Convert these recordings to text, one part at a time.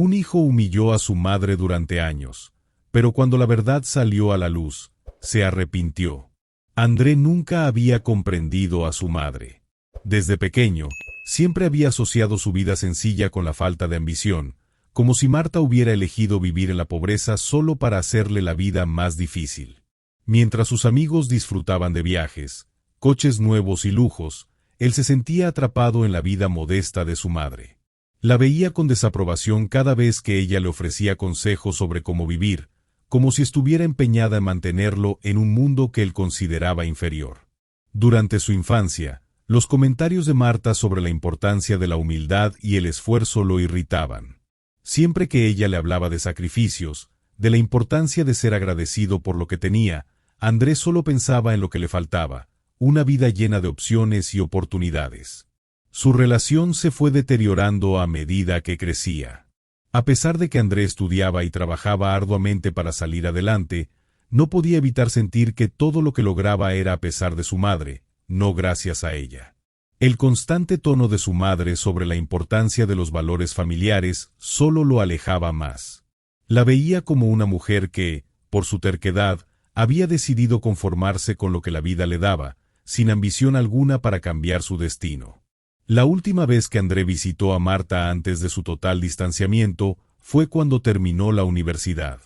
Un hijo humilló a su madre durante años, pero cuando la verdad salió a la luz, se arrepintió. André nunca había comprendido a su madre. Desde pequeño, siempre había asociado su vida sencilla con la falta de ambición, como si Marta hubiera elegido vivir en la pobreza solo para hacerle la vida más difícil. Mientras sus amigos disfrutaban de viajes, coches nuevos y lujos, él se sentía atrapado en la vida modesta de su madre. La veía con desaprobación cada vez que ella le ofrecía consejos sobre cómo vivir, como si estuviera empeñada en mantenerlo en un mundo que él consideraba inferior. Durante su infancia, los comentarios de Marta sobre la importancia de la humildad y el esfuerzo lo irritaban. Siempre que ella le hablaba de sacrificios, de la importancia de ser agradecido por lo que tenía, Andrés solo pensaba en lo que le faltaba, una vida llena de opciones y oportunidades. Su relación se fue deteriorando a medida que crecía. A pesar de que Andrés estudiaba y trabajaba arduamente para salir adelante, no podía evitar sentir que todo lo que lograba era a pesar de su madre, no gracias a ella. El constante tono de su madre sobre la importancia de los valores familiares solo lo alejaba más. La veía como una mujer que, por su terquedad, había decidido conformarse con lo que la vida le daba, sin ambición alguna para cambiar su destino. La última vez que André visitó a Marta antes de su total distanciamiento fue cuando terminó la universidad.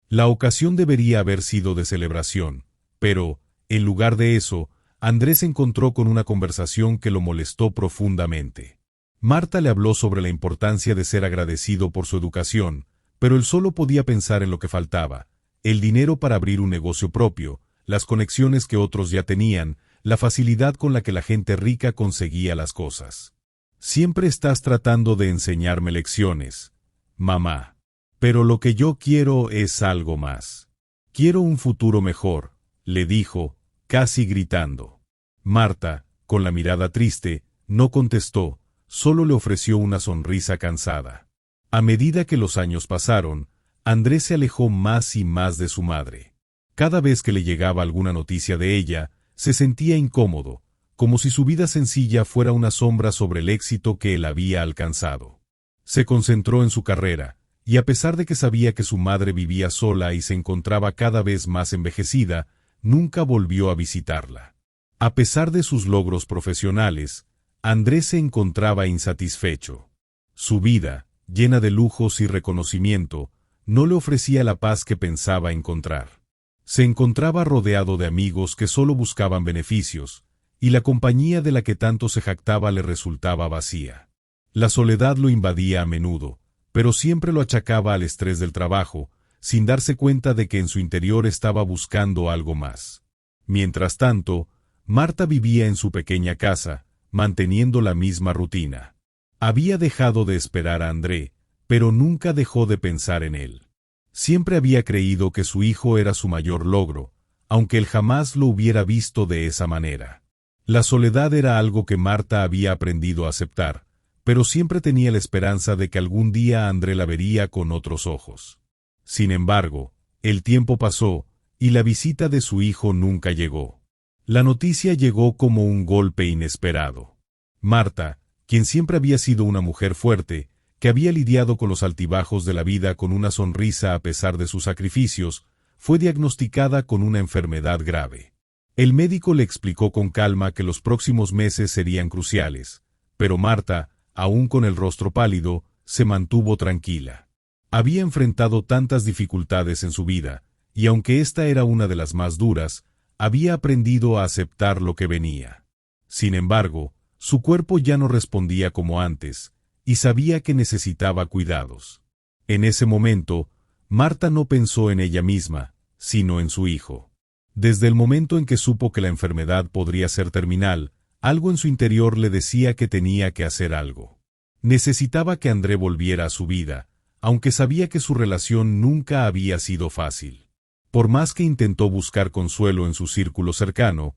La ocasión debería haber sido de celebración, pero, en lugar de eso, Andrés se encontró con una conversación que lo molestó profundamente. Marta le habló sobre la importancia de ser agradecido por su educación, pero él solo podía pensar en lo que faltaba: el dinero para abrir un negocio propio, las conexiones que otros ya tenían, la facilidad con la que la gente rica conseguía las cosas. Siempre estás tratando de enseñarme lecciones, mamá. Pero lo que yo quiero es algo más. Quiero un futuro mejor, le dijo, casi gritando. Marta, con la mirada triste, no contestó, solo le ofreció una sonrisa cansada. A medida que los años pasaron, Andrés se alejó más y más de su madre. Cada vez que le llegaba alguna noticia de ella, se sentía incómodo, como si su vida sencilla fuera una sombra sobre el éxito que él había alcanzado. Se concentró en su carrera, y a pesar de que sabía que su madre vivía sola y se encontraba cada vez más envejecida, nunca volvió a visitarla. A pesar de sus logros profesionales, Andrés se encontraba insatisfecho. Su vida, llena de lujos y reconocimiento, no le ofrecía la paz que pensaba encontrar. Se encontraba rodeado de amigos que solo buscaban beneficios, y la compañía de la que tanto se jactaba le resultaba vacía. La soledad lo invadía a menudo, pero siempre lo achacaba al estrés del trabajo, sin darse cuenta de que en su interior estaba buscando algo más. Mientras tanto, Marta vivía en su pequeña casa, manteniendo la misma rutina. Había dejado de esperar a André, pero nunca dejó de pensar en él. Siempre había creído que su hijo era su mayor logro, aunque él jamás lo hubiera visto de esa manera. La soledad era algo que Marta había aprendido a aceptar, pero siempre tenía la esperanza de que algún día André la vería con otros ojos. Sin embargo, el tiempo pasó, y la visita de su hijo nunca llegó. La noticia llegó como un golpe inesperado. Marta, quien siempre había sido una mujer fuerte, que había lidiado con los altibajos de la vida con una sonrisa a pesar de sus sacrificios, fue diagnosticada con una enfermedad grave. El médico le explicó con calma que los próximos meses serían cruciales, pero Marta, aún con el rostro pálido, se mantuvo tranquila. Había enfrentado tantas dificultades en su vida, y aunque esta era una de las más duras, había aprendido a aceptar lo que venía. Sin embargo, su cuerpo ya no respondía como antes, y sabía que necesitaba cuidados. En ese momento, Marta no pensó en ella misma, sino en su hijo. Desde el momento en que supo que la enfermedad podría ser terminal, algo en su interior le decía que tenía que hacer algo. Necesitaba que André volviera a su vida, aunque sabía que su relación nunca había sido fácil. Por más que intentó buscar consuelo en su círculo cercano,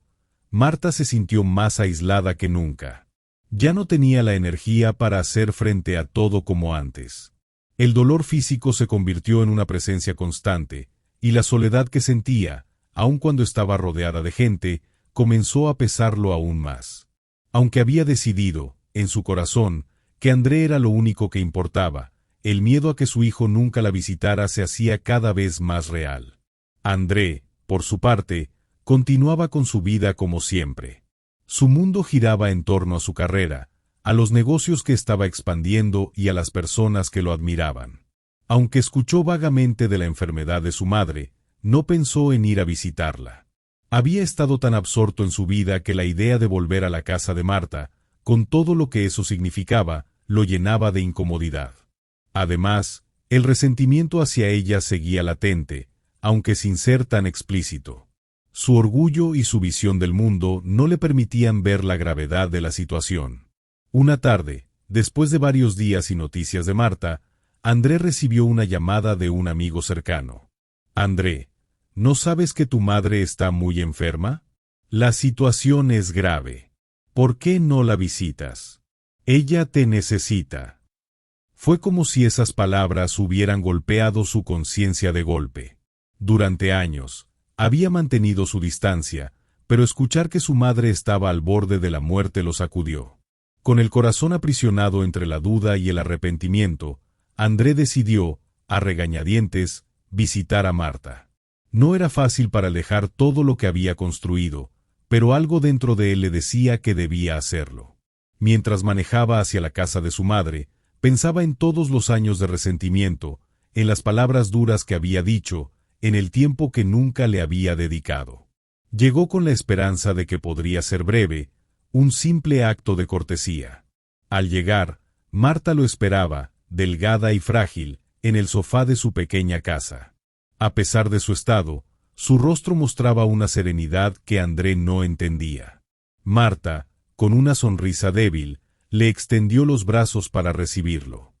Marta se sintió más aislada que nunca. Ya no tenía la energía para hacer frente a todo como antes. El dolor físico se convirtió en una presencia constante, y la soledad que sentía, aun cuando estaba rodeada de gente, comenzó a pesarlo aún más. Aunque había decidido, en su corazón, que André era lo único que importaba, el miedo a que su hijo nunca la visitara se hacía cada vez más real. André, por su parte, continuaba con su vida como siempre. Su mundo giraba en torno a su carrera, a los negocios que estaba expandiendo y a las personas que lo admiraban. Aunque escuchó vagamente de la enfermedad de su madre, no pensó en ir a visitarla. Había estado tan absorto en su vida que la idea de volver a la casa de Marta, con todo lo que eso significaba, lo llenaba de incomodidad. Además, el resentimiento hacia ella seguía latente, aunque sin ser tan explícito. Su orgullo y su visión del mundo no le permitían ver la gravedad de la situación. Una tarde, después de varios días sin noticias de Marta, André recibió una llamada de un amigo cercano. «André, ¿no sabes que tu madre está muy enferma? La situación es grave. ¿Por qué no la visitas? Ella te necesita». Fue como si esas palabras hubieran golpeado su conciencia de golpe. Durante años, había mantenido su distancia, pero escuchar que su madre estaba al borde de la muerte lo sacudió. Con el corazón aprisionado entre la duda y el arrepentimiento, André decidió, a regañadientes, visitar a Marta. No era fácil para dejar todo lo que había construido, pero algo dentro de él le decía que debía hacerlo. Mientras manejaba hacia la casa de su madre, pensaba en todos los años de resentimiento, en las palabras duras que había dicho, en el tiempo que nunca le había dedicado. Llegó con la esperanza de que podría ser breve, un simple acto de cortesía. Al llegar, Marta lo esperaba, delgada y frágil, en el sofá de su pequeña casa. A pesar de su estado, su rostro mostraba una serenidad que André no entendía. Marta, con una sonrisa débil, le extendió los brazos para recibirlo.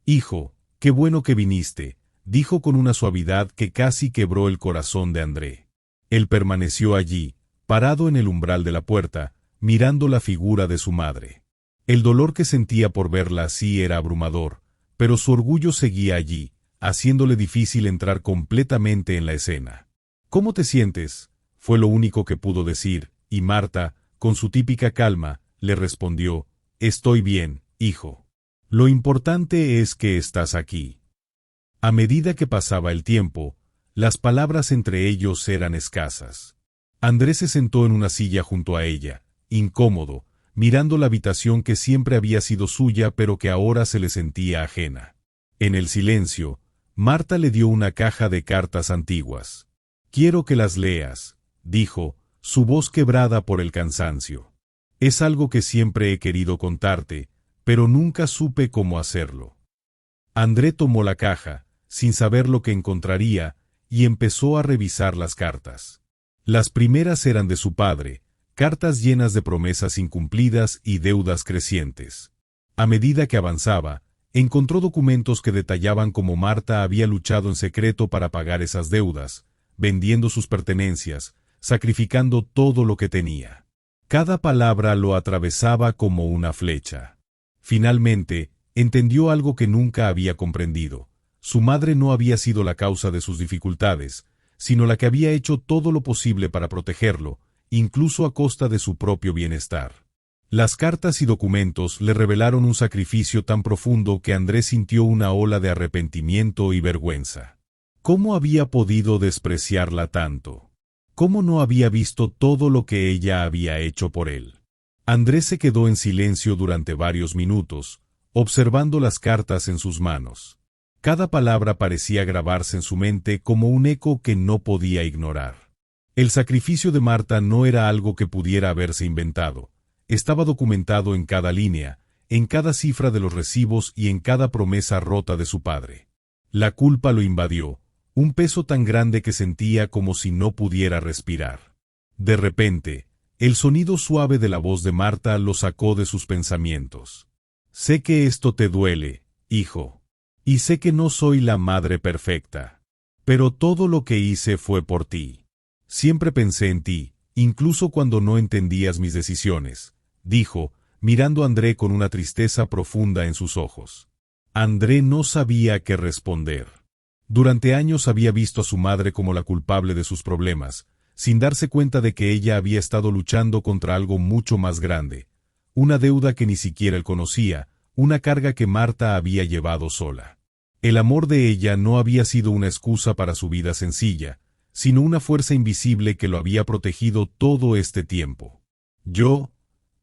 «Hijo, qué bueno que viniste», dijo con una suavidad que casi quebró el corazón de André. Él permaneció allí, parado en el umbral de la puerta, mirando la figura de su madre. El dolor que sentía por verla así era abrumador, pero su orgullo seguía allí, haciéndole difícil entrar completamente en la escena. «¿Cómo te sientes?», fue lo único que pudo decir, y Marta, con su típica calma, le respondió: «Estoy bien, hijo. Lo importante es que estás aquí». A medida que pasaba el tiempo, las palabras entre ellos eran escasas. Andrés se sentó en una silla junto a ella, incómodo, mirando la habitación que siempre había sido suya pero que ahora se le sentía ajena. En el silencio, Marta le dio una caja de cartas antiguas. «Quiero que las leas», dijo, su voz quebrada por el cansancio. «Es algo que siempre he querido contarte, pero nunca supe cómo hacerlo». André tomó la caja, sin saber lo que encontraría, y empezó a revisar las cartas. Las primeras eran de su padre, cartas llenas de promesas incumplidas y deudas crecientes. A medida que avanzaba, encontró documentos que detallaban cómo Marta había luchado en secreto para pagar esas deudas, vendiendo sus pertenencias, sacrificando todo lo que tenía. Cada palabra lo atravesaba como una flecha. Finalmente, entendió algo que nunca había comprendido. Su madre no había sido la causa de sus dificultades, sino la que había hecho todo lo posible para protegerlo, incluso a costa de su propio bienestar. Las cartas y documentos le revelaron un sacrificio tan profundo que Andrés sintió una ola de arrepentimiento y vergüenza. ¿Cómo había podido despreciarla tanto? ¿Cómo no había visto todo lo que ella había hecho por él? Andrés se quedó en silencio durante varios minutos, observando las cartas en sus manos. Cada palabra parecía grabarse en su mente como un eco que no podía ignorar. El sacrificio de Marta no era algo que pudiera haberse inventado. Estaba documentado en cada línea, en cada cifra de los recibos y en cada promesa rota de su padre. La culpa lo invadió, un peso tan grande que sentía como si no pudiera respirar. De repente, el sonido suave de la voz de Marta lo sacó de sus pensamientos. «Sé que esto te duele, hijo. Y sé que no soy la madre perfecta. Pero todo lo que hice fue por ti. Siempre pensé en ti, incluso cuando no entendías mis decisiones», dijo, mirando a André con una tristeza profunda en sus ojos. André no sabía qué responder. Durante años había visto a su madre como la culpable de sus problemas, sin darse cuenta de que ella había estado luchando contra algo mucho más grande, una deuda que ni siquiera él conocía, una carga que Marta había llevado sola. El amor de ella no había sido una excusa para su vida sencilla, sino una fuerza invisible que lo había protegido todo este tiempo. Yo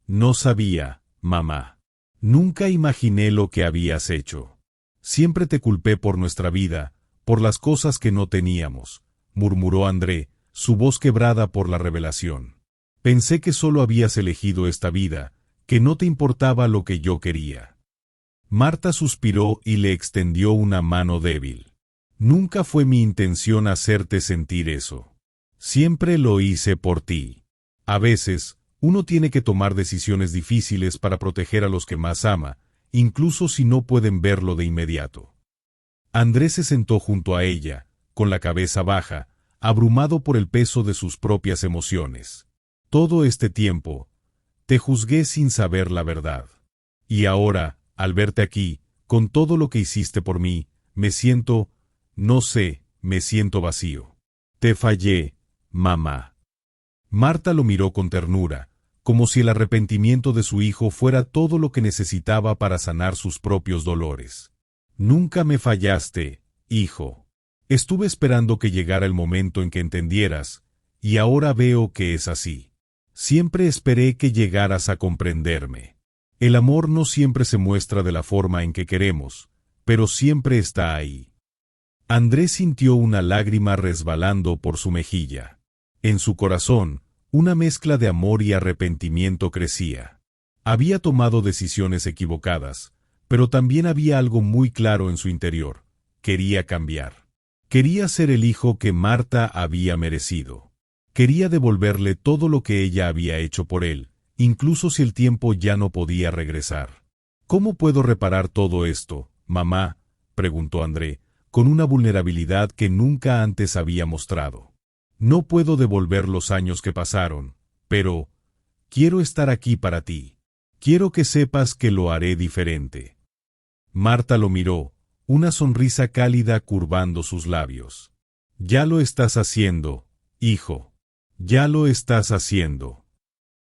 no sabía, mamá. Nunca imaginé lo que habías hecho. Siempre te culpé por nuestra vida, por las cosas que no teníamos, murmuró André, su voz quebrada por la revelación. Pensé que solo habías elegido esta vida, que no te importaba lo que yo quería. Marta suspiró y le extendió una mano débil. Nunca fue mi intención hacerte sentir eso. Siempre lo hice por ti. A veces, uno tiene que tomar decisiones difíciles para proteger a los que más ama, incluso si no pueden verlo de inmediato. Andrés se sentó junto a ella, con la cabeza baja, abrumado por el peso de sus propias emociones. Todo este tiempo, te juzgué sin saber la verdad. Y ahora, al verte aquí, con todo lo que hiciste por mí, me siento, no sé, me siento vacío. Te fallé, mamá. Marta lo miró con ternura, como si el arrepentimiento de su hijo fuera todo lo que necesitaba para sanar sus propios dolores. Nunca me fallaste, hijo. Estuve esperando que llegara el momento en que entendieras, y ahora veo que es así. Siempre esperé que llegaras a comprenderme. El amor no siempre se muestra de la forma en que queremos, pero siempre está ahí. Andrés sintió una lágrima resbalando por su mejilla. En su corazón, una mezcla de amor y arrepentimiento crecía. Había tomado decisiones equivocadas, pero también había algo muy claro en su interior. Quería cambiar. Quería ser el hijo que Marta había merecido. Quería devolverle todo lo que ella había hecho por él, incluso si el tiempo ya no podía regresar. ¿Cómo puedo reparar todo esto, mamá?, preguntó André, con una vulnerabilidad que nunca antes había mostrado. No puedo devolver los años que pasaron, pero quiero estar aquí para ti. Quiero que sepas que lo haré diferente. Marta lo miró, una sonrisa cálida curvando sus labios. Ya lo estás haciendo, hijo. Ya lo estás haciendo.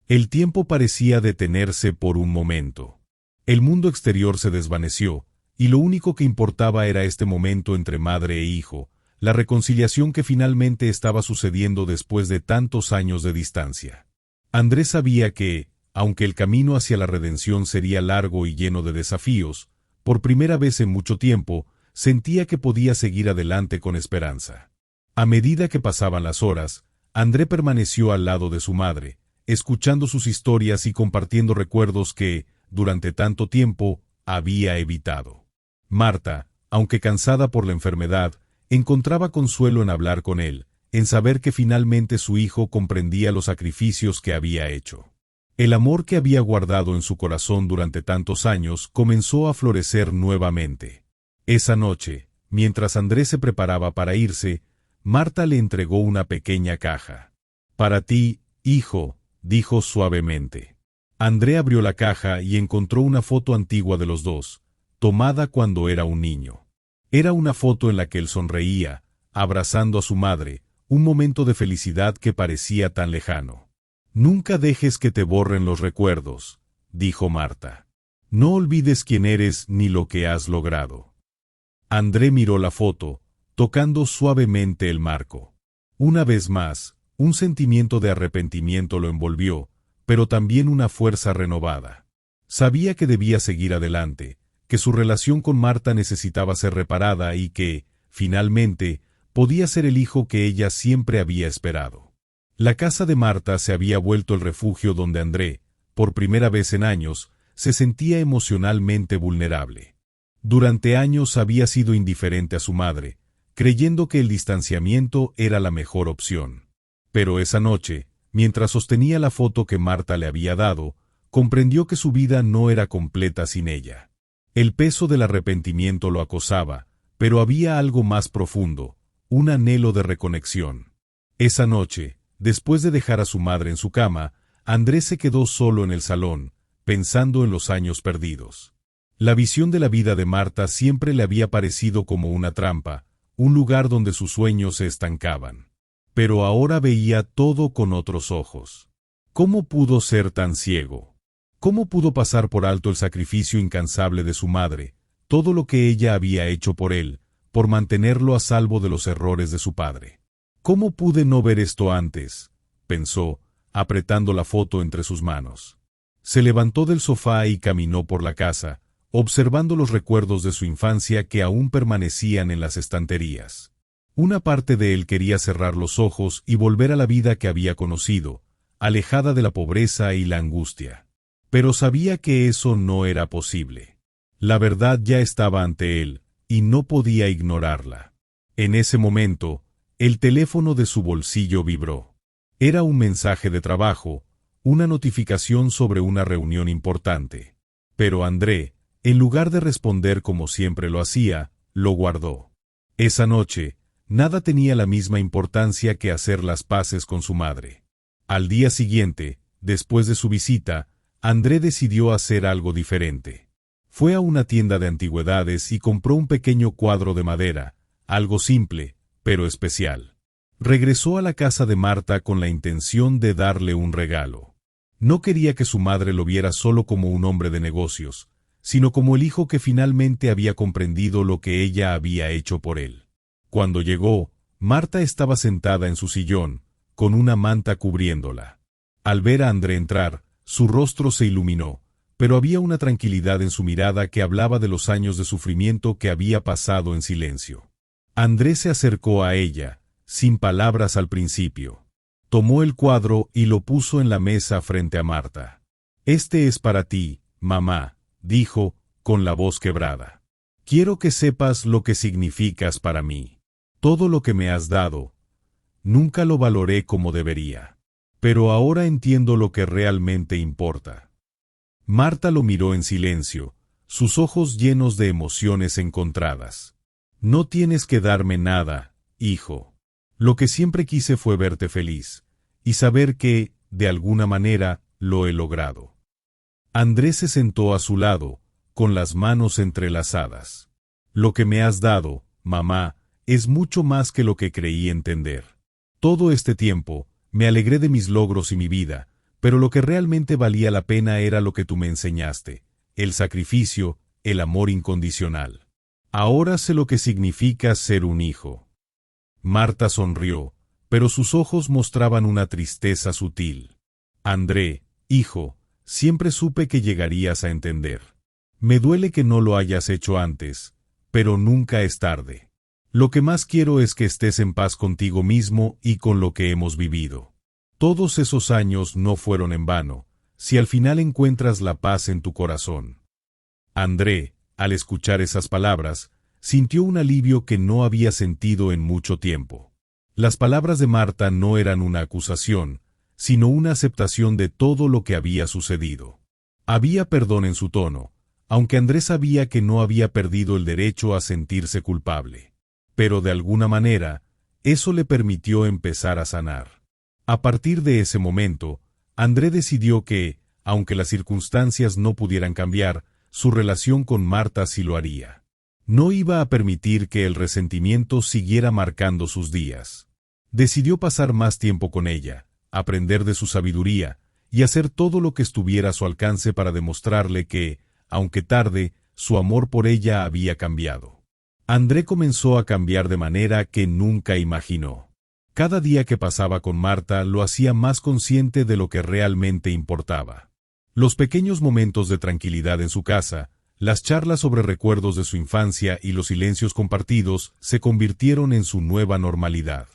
El tiempo parecía detenerse por un momento. El mundo exterior se desvaneció, y lo único que importaba era este momento entre madre e hijo, la reconciliación que finalmente estaba sucediendo después de tantos años de distancia. Andrés sabía que, aunque el camino hacia la redención sería largo y lleno de desafíos, por primera vez en mucho tiempo, sentía que podía seguir adelante con esperanza. A medida que pasaban las horas, André permaneció al lado de su madre, escuchando sus historias y compartiendo recuerdos que, durante tanto tiempo, había evitado. Marta, aunque cansada por la enfermedad, encontraba consuelo en hablar con él, en saber que finalmente su hijo comprendía los sacrificios que había hecho. El amor que había guardado en su corazón durante tantos años comenzó a florecer nuevamente. Esa noche, mientras Andrés se preparaba para irse, Marta le entregó una pequeña caja. «Para ti, hijo», dijo suavemente. André abrió la caja y encontró una foto antigua de los dos, tomada cuando era un niño. Era una foto en la que él sonreía, abrazando a su madre, un momento de felicidad que parecía tan lejano. «Nunca dejes que te borren los recuerdos», dijo Marta. «No olvides quién eres ni lo que has logrado». André miró la foto, tocando suavemente el marco. Una vez más, un sentimiento de arrepentimiento lo envolvió, pero también una fuerza renovada. Sabía que debía seguir adelante, que su relación con Marta necesitaba ser reparada y que, finalmente, podía ser el hijo que ella siempre había esperado. La casa de Marta se había vuelto el refugio donde André, por primera vez en años, se sentía emocionalmente vulnerable. Durante años había sido indiferente a su madre, creyendo que el distanciamiento era la mejor opción. Pero esa noche, mientras sostenía la foto que Marta le había dado, comprendió que su vida no era completa sin ella. El peso del arrepentimiento lo acosaba, pero había algo más profundo, un anhelo de reconexión. Esa noche, después de dejar a su madre en su cama, Andrés se quedó solo en el salón, pensando en los años perdidos. La visión de la vida de Marta siempre le había parecido como una trampa, un lugar donde sus sueños se estancaban. Pero ahora veía todo con otros ojos. ¿Cómo pudo ser tan ciego? ¿Cómo pudo pasar por alto el sacrificio incansable de su madre, todo lo que ella había hecho por él, por mantenerlo a salvo de los errores de su padre. ¿Cómo pude no ver esto antes?, pensó, apretando la foto entre sus manos. Se levantó del sofá y caminó por la casa, observando los recuerdos de su infancia que aún permanecían en las estanterías. Una parte de él quería cerrar los ojos y volver a la vida que había conocido, alejada de la pobreza y la angustia. Pero sabía que eso no era posible. La verdad ya estaba ante él, y no podía ignorarla. En ese momento, el teléfono de su bolsillo vibró. Era un mensaje de trabajo, una notificación sobre una reunión importante. Pero André, en lugar de responder como siempre lo hacía, lo guardó. Esa noche, nada tenía la misma importancia que hacer las paces con su madre. Al día siguiente, después de su visita, André decidió hacer algo diferente. Fue a una tienda de antigüedades y compró un pequeño cuadro de madera, algo simple, pero especial. Regresó a la casa de Marta con la intención de darle un regalo. No quería que su madre lo viera solo como un hombre de negocios, sino como el hijo que finalmente había comprendido lo que ella había hecho por él. Cuando llegó, Marta estaba sentada en su sillón, con una manta cubriéndola. Al ver a André entrar, su rostro se iluminó, pero había una tranquilidad en su mirada que hablaba de los años de sufrimiento que había pasado en silencio. André se acercó a ella, sin palabras al principio. Tomó el cuadro y lo puso en la mesa frente a Marta. «Este es para ti, mamá», dijo, con la voz quebrada. «Quiero que sepas lo que significas para mí. Todo lo que me has dado, nunca lo valoré como debería. Pero ahora entiendo lo que realmente importa». Marta lo miró en silencio, sus ojos llenos de emociones encontradas. «No tienes que darme nada, hijo. Lo que siempre quise fue verte feliz, y saber que, de alguna manera, lo he logrado». Andrés se sentó a su lado, con las manos entrelazadas. «Lo que me has dado, mamá, es mucho más que lo que creí entender. Todo este tiempo, me alegré de mis logros y mi vida, pero lo que realmente valía la pena era lo que tú me enseñaste, el sacrificio, el amor incondicional. Ahora sé lo que significa ser un hijo». Marta sonrió, pero sus ojos mostraban una tristeza sutil. «André, hijo, siempre supe que llegarías a entender. Me duele que no lo hayas hecho antes, pero nunca es tarde. Lo que más quiero es que estés en paz contigo mismo y con lo que hemos vivido. Todos esos años no fueron en vano, si al final encuentras la paz en tu corazón». André, al escuchar esas palabras, sintió un alivio que no había sentido en mucho tiempo. Las palabras de Marta no eran una acusación, sino una aceptación de todo lo que había sucedido. Había perdón en su tono, aunque Andrés sabía que no había perdido el derecho a sentirse culpable. Pero de alguna manera, eso le permitió empezar a sanar. A partir de ese momento, André decidió que, aunque las circunstancias no pudieran cambiar, su relación con Marta sí lo haría. No iba a permitir que el resentimiento siguiera marcando sus días. Decidió pasar más tiempo con ella, aprender de su sabiduría, y hacer todo lo que estuviera a su alcance para demostrarle que, aunque tarde, su amor por ella había cambiado. André comenzó a cambiar de manera que nunca imaginó. Cada día que pasaba con Marta lo hacía más consciente de lo que realmente importaba. Los pequeños momentos de tranquilidad en su casa, las charlas sobre recuerdos de su infancia y los silencios compartidos se convirtieron en su nueva normalidad.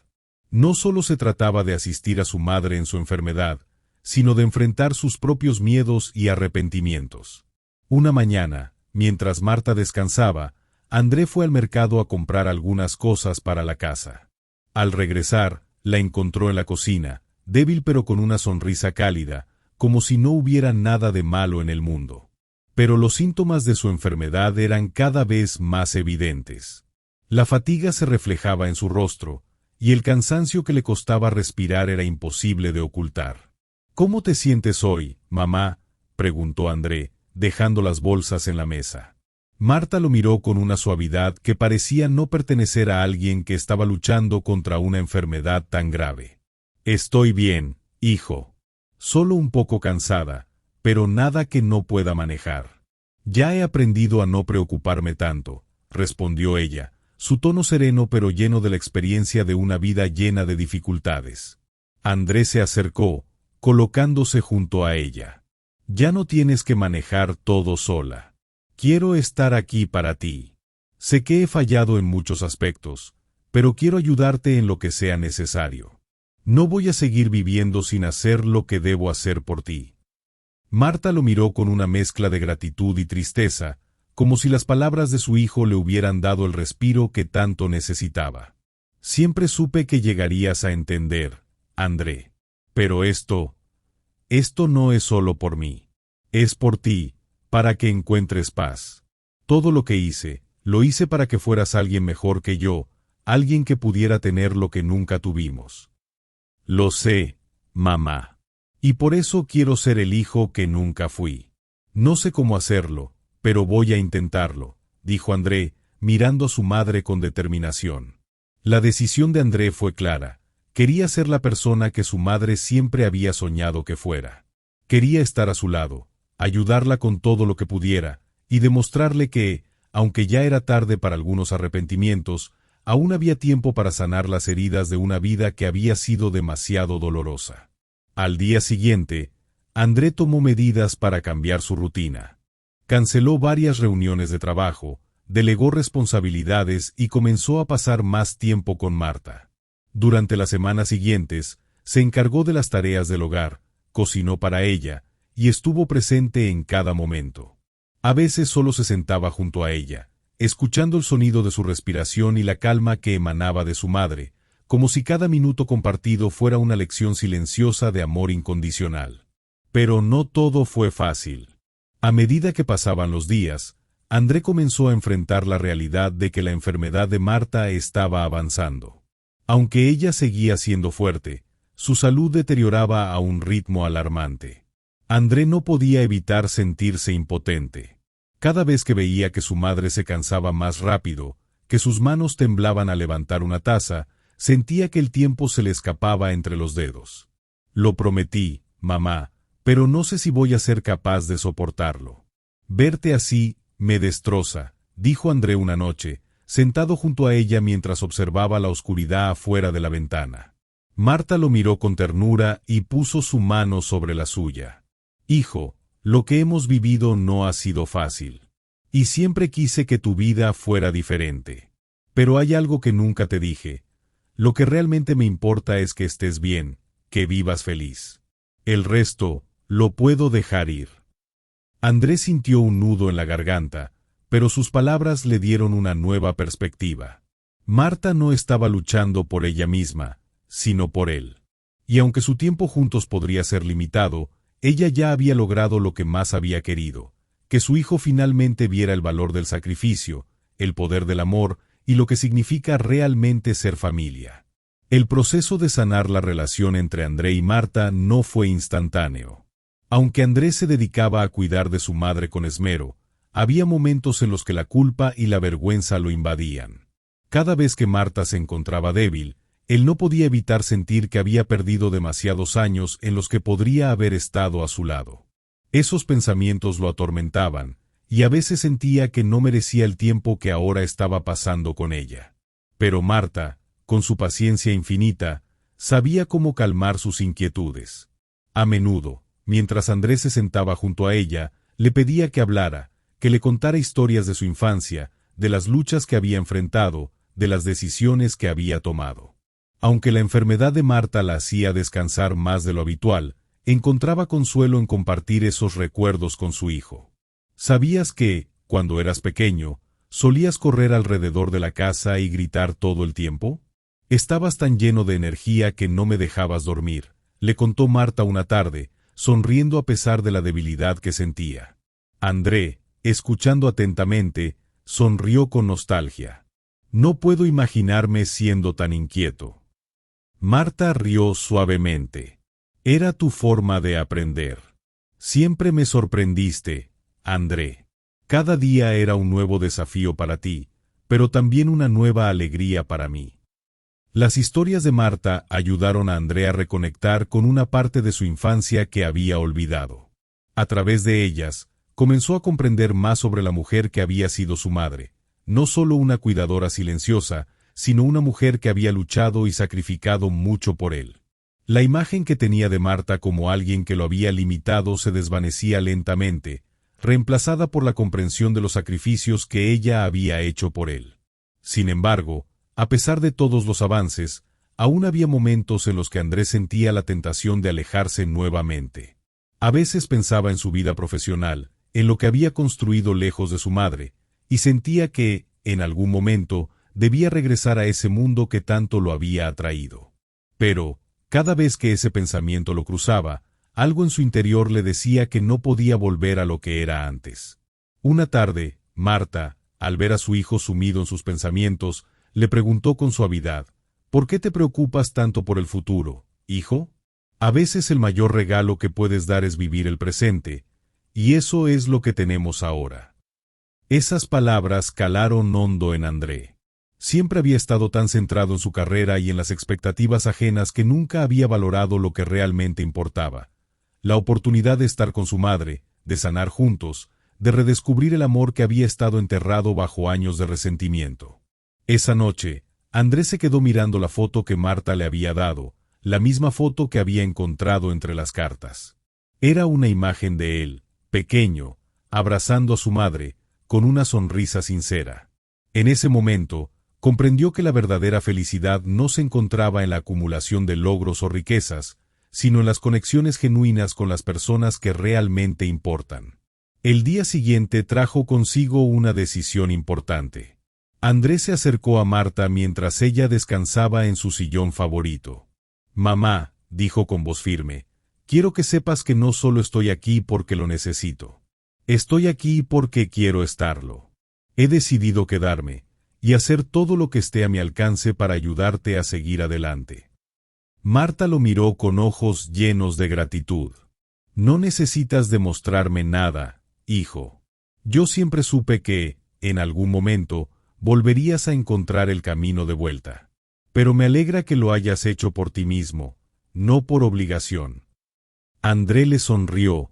No solo se trataba de asistir a su madre en su enfermedad, sino de enfrentar sus propios miedos y arrepentimientos. Una mañana, mientras Marta descansaba, André fue al mercado a comprar algunas cosas para la casa. Al regresar, la encontró en la cocina, débil pero con una sonrisa cálida, como si no hubiera nada de malo en el mundo. Pero los síntomas de su enfermedad eran cada vez más evidentes. La fatiga se reflejaba en su rostro, y el cansancio que le costaba respirar era imposible de ocultar. «¿Cómo te sientes hoy, mamá?», preguntó André, dejando las bolsas en la mesa. Marta lo miró con una suavidad que parecía no pertenecer a alguien que estaba luchando contra una enfermedad tan grave. «Estoy bien, hijo. Solo un poco cansada, pero nada que no pueda manejar». Ya he aprendido a no preocuparme tanto, respondió ella, su tono sereno pero lleno de la experiencia de una vida llena de dificultades. André se acercó, colocándose junto a ella. Ya no tienes que manejar todo sola. Quiero estar aquí para ti. Sé que he fallado en muchos aspectos, pero quiero ayudarte en lo que sea necesario. No voy a seguir viviendo sin hacer lo que debo hacer por ti. Marta lo miró con una mezcla de gratitud y tristeza, como si las palabras de su hijo le hubieran dado el respiro que tanto necesitaba. Siempre supe que llegarías a entender, André. Pero esto no es solo por mí. Es por ti, para que encuentres paz. Todo lo que hice, lo hice para que fueras alguien mejor que yo, alguien que pudiera tener lo que nunca tuvimos. Lo sé, mamá. Y por eso quiero ser el hijo que nunca fui. No sé cómo hacerlo, pero voy a intentarlo, dijo André, mirando a su madre con determinación. La decisión de André fue clara. Quería ser la persona que su madre siempre había soñado que fuera. Quería estar a su lado, ayudarla con todo lo que pudiera, y demostrarle que, aunque ya era tarde para algunos arrepentimientos, aún había tiempo para sanar las heridas de una vida que había sido demasiado dolorosa. Al día siguiente, André tomó medidas para cambiar su rutina. Canceló varias reuniones de trabajo, delegó responsabilidades y comenzó a pasar más tiempo con Marta. Durante las semanas siguientes, se encargó de las tareas del hogar, cocinó para ella, y estuvo presente en cada momento. A veces solo se sentaba junto a ella, escuchando el sonido de su respiración y la calma que emanaba de su madre, como si cada minuto compartido fuera una lección silenciosa de amor incondicional. Pero no todo fue fácil. A medida que pasaban los días, André comenzó a enfrentar la realidad de que la enfermedad de Marta estaba avanzando. Aunque ella seguía siendo fuerte, su salud deterioraba a un ritmo alarmante. André no podía evitar sentirse impotente. Cada vez que veía que su madre se cansaba más rápido, que sus manos temblaban al levantar una taza, sentía que el tiempo se le escapaba entre los dedos. Lo prometí, mamá, pero no sé si voy a ser capaz de soportarlo. Verte así me destroza, dijo André una noche, sentado junto a ella mientras observaba la oscuridad afuera de la ventana. Marta lo miró con ternura y puso su mano sobre la suya. Hijo, lo que hemos vivido no ha sido fácil. Y siempre quise que tu vida fuera diferente. Pero hay algo que nunca te dije. Lo que realmente me importa es que estés bien, que vivas feliz. El resto, lo puedo dejar ir. Andrés sintió un nudo en la garganta, pero sus palabras le dieron una nueva perspectiva. Marta no estaba luchando por ella misma, sino por él. Y aunque su tiempo juntos podría ser limitado, ella ya había logrado lo que más había querido, que su hijo finalmente viera el valor del sacrificio, el poder del amor y lo que significa realmente ser familia. El proceso de sanar la relación entre André y Marta no fue instantáneo. Aunque Andrés se dedicaba a cuidar de su madre con esmero, había momentos en los que la culpa y la vergüenza lo invadían. Cada vez que Marta se encontraba débil, él no podía evitar sentir que había perdido demasiados años en los que podría haber estado a su lado. Esos pensamientos lo atormentaban, y a veces sentía que no merecía el tiempo que ahora estaba pasando con ella. Pero Marta, con su paciencia infinita, sabía cómo calmar sus inquietudes. A menudo, mientras Andrés se sentaba junto a ella, le pedía que hablara, que le contara historias de su infancia, de las luchas que había enfrentado, de las decisiones que había tomado. Aunque la enfermedad de Marta la hacía descansar más de lo habitual, encontraba consuelo en compartir esos recuerdos con su hijo. ¿Sabías que, cuando eras pequeño, solías correr alrededor de la casa y gritar todo el tiempo? Estabas tan lleno de energía que no me dejabas dormir, le contó Marta una tarde, sonriendo a pesar de la debilidad que sentía. André, escuchando atentamente, sonrió con nostalgia. No puedo imaginarme siendo tan inquieto. Marta rió suavemente. Era tu forma de aprender. Siempre me sorprendiste, André. Cada día era un nuevo desafío para ti, pero también una nueva alegría para mí. Las historias de Marta ayudaron a André a reconectar con una parte de su infancia que había olvidado. A través de ellas, comenzó a comprender más sobre la mujer que había sido su madre, no solo una cuidadora silenciosa, sino una mujer que había luchado y sacrificado mucho por él. La imagen que tenía de Marta como alguien que lo había limitado se desvanecía lentamente, reemplazada por la comprensión de los sacrificios que ella había hecho por él. Sin embargo, a pesar de todos los avances, aún había momentos en los que Andrés sentía la tentación de alejarse nuevamente. A veces pensaba en su vida profesional, en lo que había construido lejos de su madre, y sentía que, en algún momento, debía regresar a ese mundo que tanto lo había atraído. Pero, cada vez que ese pensamiento lo cruzaba, algo en su interior le decía que no podía volver a lo que era antes. Una tarde, Marta, al ver a su hijo sumido en sus pensamientos, le preguntó con suavidad: ¿por qué te preocupas tanto por el futuro, hijo? A veces el mayor regalo que puedes dar es vivir el presente, y eso es lo que tenemos ahora. Esas palabras calaron hondo en André. Siempre había estado tan centrado en su carrera y en las expectativas ajenas que nunca había valorado lo que realmente importaba: la oportunidad de estar con su madre, de sanar juntos, de redescubrir el amor que había estado enterrado bajo años de resentimiento. Esa noche, Andrés se quedó mirando la foto que Marta le había dado, la misma foto que había encontrado entre las cartas. Era una imagen de él, pequeño, abrazando a su madre, con una sonrisa sincera. En ese momento, comprendió que la verdadera felicidad no se encontraba en la acumulación de logros o riquezas, sino en las conexiones genuinas con las personas que realmente importan. El día siguiente trajo consigo una decisión importante. Andrés se acercó a Marta mientras ella descansaba en su sillón favorito. «Mamá», dijo con voz firme, «quiero que sepas que no solo estoy aquí porque lo necesito. Estoy aquí porque quiero estarlo. He decidido quedarme y hacer todo lo que esté a mi alcance para ayudarte a seguir adelante». Marta lo miró con ojos llenos de gratitud. «No necesitas demostrarme nada, hijo. Yo siempre supe que, en algún momento, volverías a encontrar el camino de vuelta. Pero me alegra que lo hayas hecho por ti mismo, no por obligación». André le sonrió,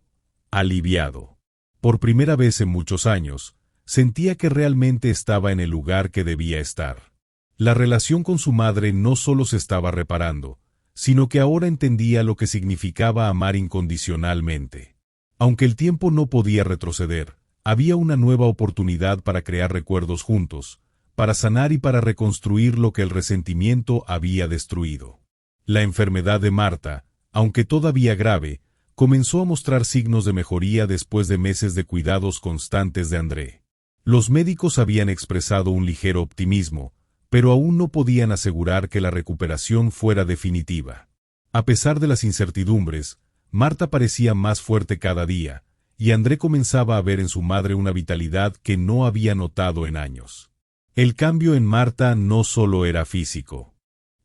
aliviado. Por primera vez en muchos años, sentía que realmente estaba en el lugar que debía estar. La relación con su madre no solo se estaba reparando, sino que ahora entendía lo que significaba amar incondicionalmente. Aunque el tiempo no podía retroceder, había una nueva oportunidad para crear recuerdos juntos, para sanar y para reconstruir lo que el resentimiento había destruido. La enfermedad de Marta, aunque todavía grave, comenzó a mostrar signos de mejoría después de meses de cuidados constantes de André. Los médicos habían expresado un ligero optimismo, pero aún no podían asegurar que la recuperación fuera definitiva. A pesar de las incertidumbres, Marta parecía más fuerte cada día, y André comenzaba a ver en su madre una vitalidad que no había notado en años. El cambio en Marta no solo era físico.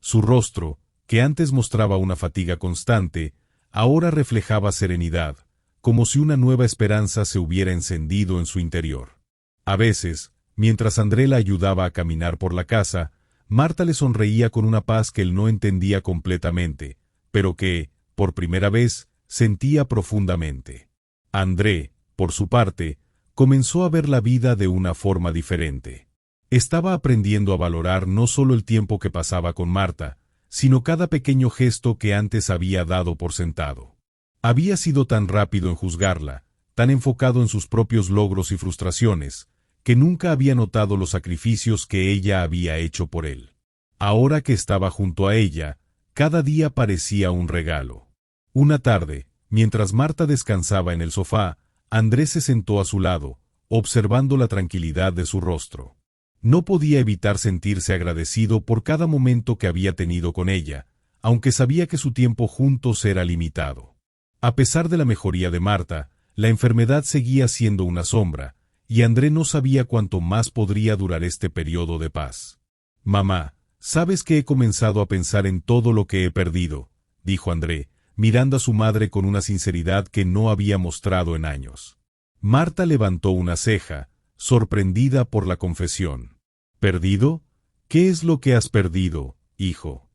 Su rostro, que antes mostraba una fatiga constante, ahora reflejaba serenidad, como si una nueva esperanza se hubiera encendido en su interior. A veces, mientras André la ayudaba a caminar por la casa, Marta le sonreía con una paz que él no entendía completamente, pero que, por primera vez, sentía profundamente. André, por su parte, comenzó a ver la vida de una forma diferente. Estaba aprendiendo a valorar no solo el tiempo que pasaba con Marta, sino cada pequeño gesto que antes había dado por sentado. Había sido tan rápido en juzgarla, tan enfocado en sus propios logros y frustraciones, que nunca había notado los sacrificios que ella había hecho por él. Ahora que estaba junto a ella, cada día parecía un regalo. Una tarde, mientras Marta descansaba en el sofá, Andrés se sentó a su lado, observando la tranquilidad de su rostro. No podía evitar sentirse agradecido por cada momento que había tenido con ella, aunque sabía que su tiempo juntos era limitado. A pesar de la mejoría de Marta, la enfermedad seguía siendo una sombra, y André no sabía cuánto más podría durar este periodo de paz. «Mamá, sabes que he comenzado a pensar en todo lo que he perdido», dijo André, mirando a su madre con una sinceridad que no había mostrado en años. Marta levantó una ceja, sorprendida por la confesión. «¿Perdido? ¿Qué es lo que has perdido, hijo?»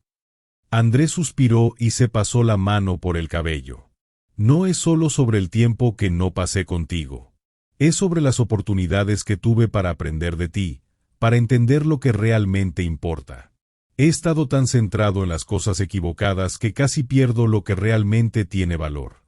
Andrés suspiró y se pasó la mano por el cabello. «No es solo sobre el tiempo que no pasé contigo. Es sobre las oportunidades que tuve para aprender de ti, para entender lo que realmente importa. He estado tan centrado en las cosas equivocadas que casi pierdo lo que realmente tiene valor.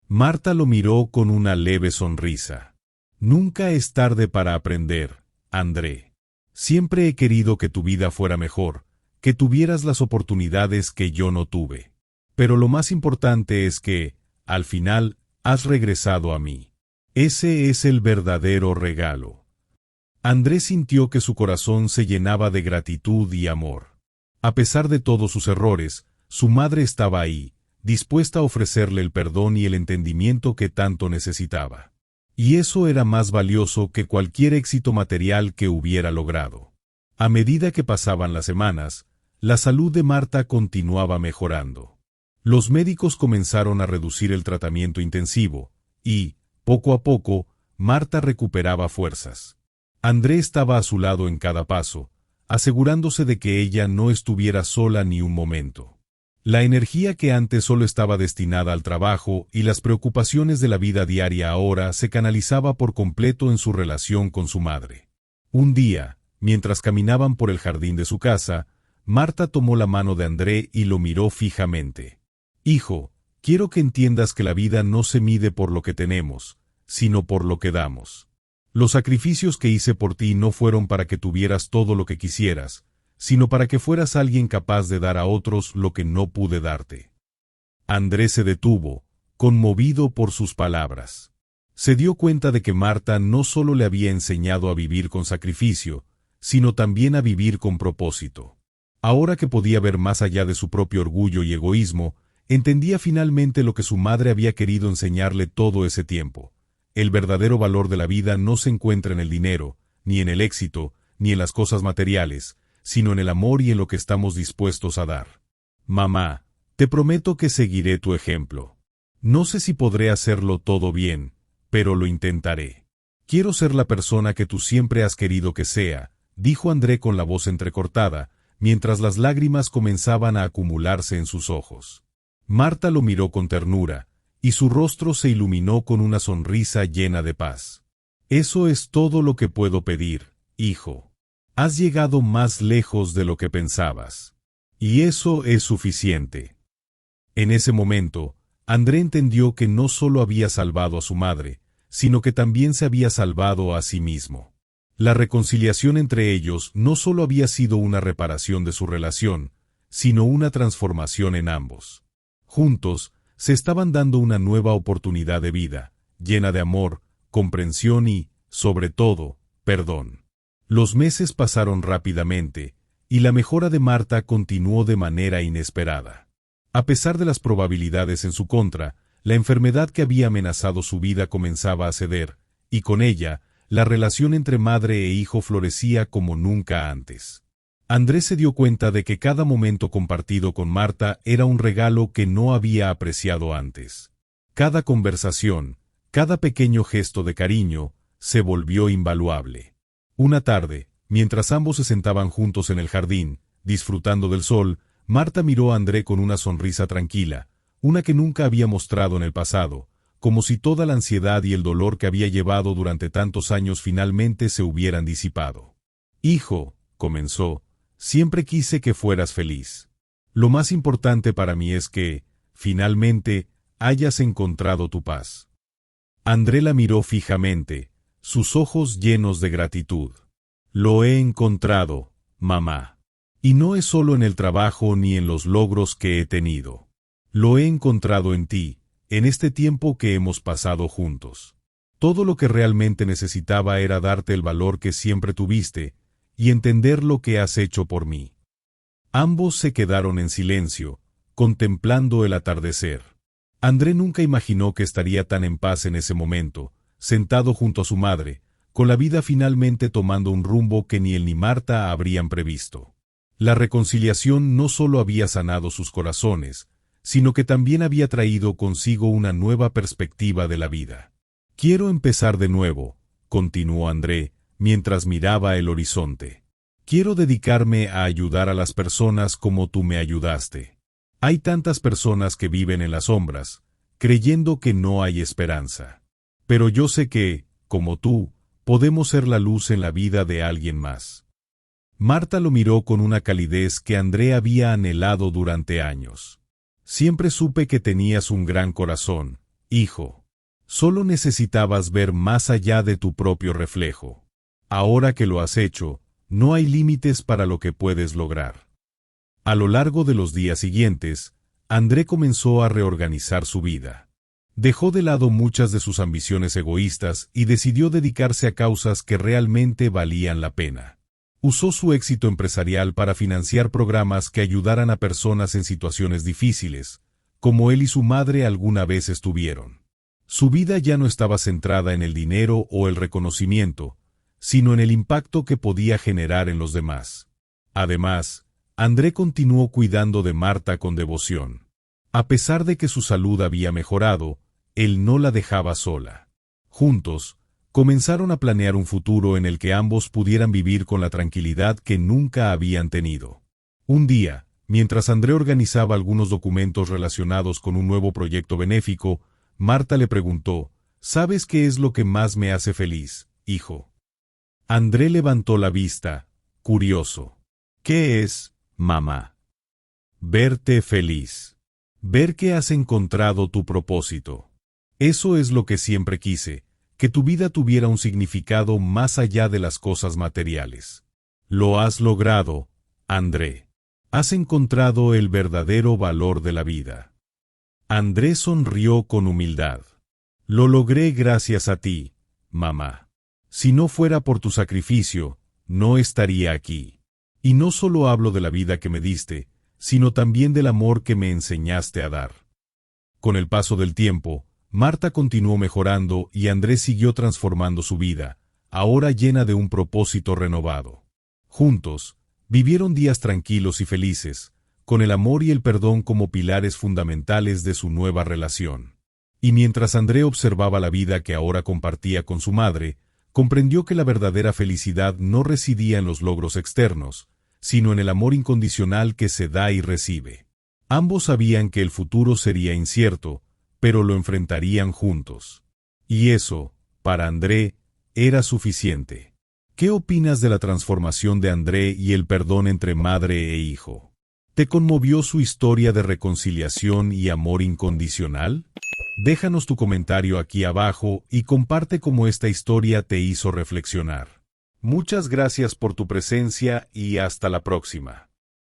Marta lo miró con una leve sonrisa. Nunca es tarde para aprender, André. Siempre he querido que tu vida fuera mejor, que tuvieras las oportunidades que yo no tuve. Pero lo más importante es que, al final, has regresado a mí. Ese es el verdadero regalo. André sintió que su corazón se llenaba de gratitud y amor. A pesar de todos sus errores, su madre estaba ahí, dispuesta a ofrecerle el perdón y el entendimiento que tanto necesitaba. Y eso era más valioso que cualquier éxito material que hubiera logrado. A medida que pasaban las semanas, la salud de Marta continuaba mejorando. Los médicos comenzaron a reducir el tratamiento intensivo, y, poco a poco, Marta recuperaba fuerzas. André estaba a su lado en cada paso, asegurándose de que ella no estuviera sola ni un momento. La energía que antes solo estaba destinada al trabajo y las preocupaciones de la vida diaria ahora se canalizaba por completo en su relación con su madre. Un día, mientras caminaban por el jardín de su casa, Marta tomó la mano de André y lo miró fijamente. «Hijo, quiero que entiendas que la vida no se mide por lo que tenemos, sino por lo que damos. Los sacrificios que hice por ti no fueron para que tuvieras todo lo que quisieras, sino para que fueras alguien capaz de dar a otros lo que no pude darte». André se detuvo, conmovido por sus palabras. Se dio cuenta de que Marta no solo le había enseñado a vivir con sacrificio, sino también a vivir con propósito. Ahora que podía ver más allá de su propio orgullo y egoísmo, entendía finalmente lo que su madre había querido enseñarle todo ese tiempo. El verdadero valor de la vida no se encuentra en el dinero, ni en el éxito, ni en las cosas materiales, sino en el amor y en lo que estamos dispuestos a dar. Mamá, te prometo que seguiré tu ejemplo. No sé si podré hacerlo todo bien, pero lo intentaré. Quiero ser la persona que tú siempre has querido que sea, dijo André con la voz entrecortada, mientras las lágrimas comenzaban a acumularse en sus ojos. Marta lo miró con ternura, y su rostro se iluminó con una sonrisa llena de paz. Eso es todo lo que puedo pedir, hijo. Has llegado más lejos de lo que pensabas. Y eso es suficiente. En ese momento, André entendió que no solo había salvado a su madre, sino que también se había salvado a sí mismo. La reconciliación entre ellos no solo había sido una reparación de su relación, sino una transformación en ambos. Juntos, se estaban dando una nueva oportunidad de vida, llena de amor, comprensión y, sobre todo, perdón. Los meses pasaron rápidamente, y la mejora de Marta continuó de manera inesperada. A pesar de las probabilidades en su contra, la enfermedad que había amenazado su vida comenzaba a ceder, y con ella, la relación entre madre e hijo florecía como nunca antes. Andrés se dio cuenta de que cada momento compartido con Marta era un regalo que no había apreciado antes. Cada conversación, cada pequeño gesto de cariño, se volvió invaluable. Una tarde, mientras ambos se sentaban juntos en el jardín, disfrutando del sol, Marta miró a André con una sonrisa tranquila, una que nunca había mostrado en el pasado, como si toda la ansiedad y el dolor que había llevado durante tantos años finalmente se hubieran disipado. «Hijo», comenzó, «siempre quise que fueras feliz. Lo más importante para mí es que, finalmente, hayas encontrado tu paz». André la miró fijamente, sus ojos llenos de gratitud. «Lo he encontrado, mamá. Y no es solo en el trabajo ni en los logros que he tenido. Lo he encontrado en ti, en este tiempo que hemos pasado juntos. Todo lo que realmente necesitaba era darte el valor que siempre tuviste y entender lo que has hecho por mí». Ambos se quedaron en silencio, contemplando el atardecer. André nunca imaginó que estaría tan en paz en ese momento, sentado junto a su madre, con la vida finalmente tomando un rumbo que ni él ni Marta habrían previsto. La reconciliación no solo había sanado sus corazones, sino que también había traído consigo una nueva perspectiva de la vida. «Quiero empezar de nuevo», continuó André, mientras miraba el horizonte. «Quiero dedicarme a ayudar a las personas como tú me ayudaste. Hay tantas personas que viven en las sombras, creyendo que no hay esperanza. Pero yo sé que, como tú, podemos ser la luz en la vida de alguien más. Marta lo miró con una calidez que André había anhelado durante años. Siempre supe que tenías un gran corazón, hijo. Solo necesitabas ver más allá de tu propio reflejo. Ahora que lo has hecho, no hay límites para lo que puedes lograr. A lo largo de los días siguientes, André comenzó a reorganizar su vida. Dejó de lado muchas de sus ambiciones egoístas y decidió dedicarse a causas que realmente valían la pena. Usó su éxito empresarial para financiar programas que ayudaran a personas en situaciones difíciles, como él y su madre alguna vez estuvieron. Su vida ya no estaba centrada en el dinero o el reconocimiento, sino en el impacto que podía generar en los demás. Además, André continuó cuidando de Marta con devoción. A pesar de que su salud había mejorado, él no la dejaba sola. Juntos, comenzaron a planear un futuro en el que ambos pudieran vivir con la tranquilidad que nunca habían tenido. Un día, mientras André organizaba algunos documentos relacionados con un nuevo proyecto benéfico, Marta le preguntó: ¿Sabes qué es lo que más me hace feliz, hijo? André levantó la vista, curioso. ¿Qué es, mamá? Verte feliz. Ver que has encontrado tu propósito. Eso es lo que siempre quise, que tu vida tuviera un significado más allá de las cosas materiales. Lo has logrado, André. Has encontrado el verdadero valor de la vida. André sonrió con humildad. Lo logré gracias a ti, mamá. Si no fuera por tu sacrificio, no estaría aquí. Y no solo hablo de la vida que me diste, sino también del amor que me enseñaste a dar. Con el paso del tiempo, Marta continuó mejorando y Andrés siguió transformando su vida, ahora llena de un propósito renovado. Juntos, vivieron días tranquilos y felices, con el amor y el perdón como pilares fundamentales de su nueva relación. Y mientras André observaba la vida que ahora compartía con su madre, comprendió que la verdadera felicidad no residía en los logros externos, sino en el amor incondicional que se da y recibe. Ambos sabían que el futuro sería incierto, pero lo enfrentarían juntos. Y eso, para André, era suficiente. ¿Qué opinas de la transformación de André y el perdón entre madre e hijo? ¿Te conmovió su historia de reconciliación y amor incondicional? Déjanos tu comentario aquí abajo y comparte cómo esta historia te hizo reflexionar. Muchas gracias por tu presencia y hasta la próxima.